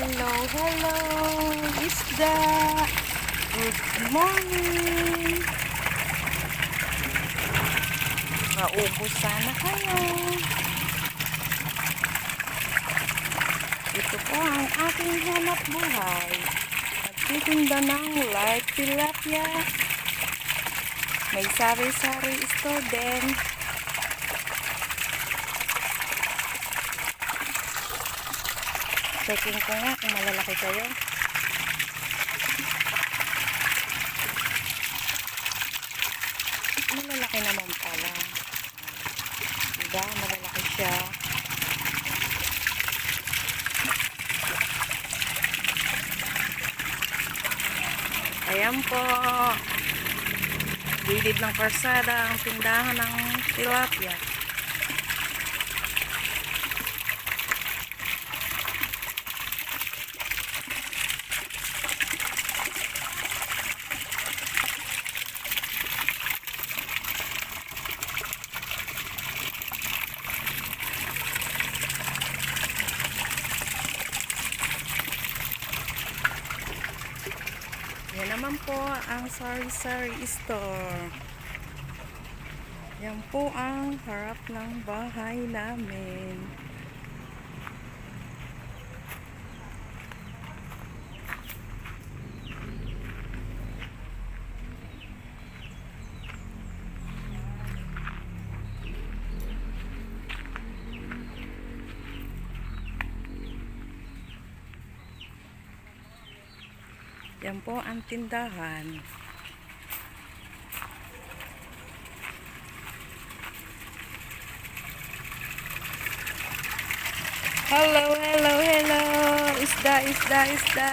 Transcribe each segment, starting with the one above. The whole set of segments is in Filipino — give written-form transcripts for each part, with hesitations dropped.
Hello, isda. Good morning. Maubos sana kayo. Ito po ang aking hanap buhay. Nagtitinda ng live tilapia. May sari-sari store din. Checking ko nga kung malalaki kayo. Malalaki naman pala. Diba? Malalaki siya. Ayan po. Gilid ng karsada ang tindahan ng tilapia. Yan naman po ang sari-sari store. Yan po ang harap ng bahay namin. Yan po ang tindahan. Hello. Isda.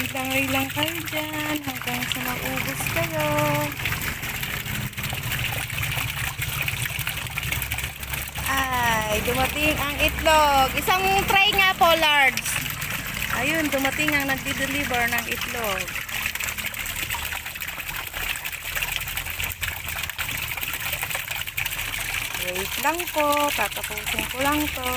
Langoy lang kayo dyan hanggang sa maubos kayo. Ay, dumating ang itlog. Isang tray nga po, large. Ayun, dumating ang nagdi-deliver ng itlog. Wait lang po, tatapusin ko lang to.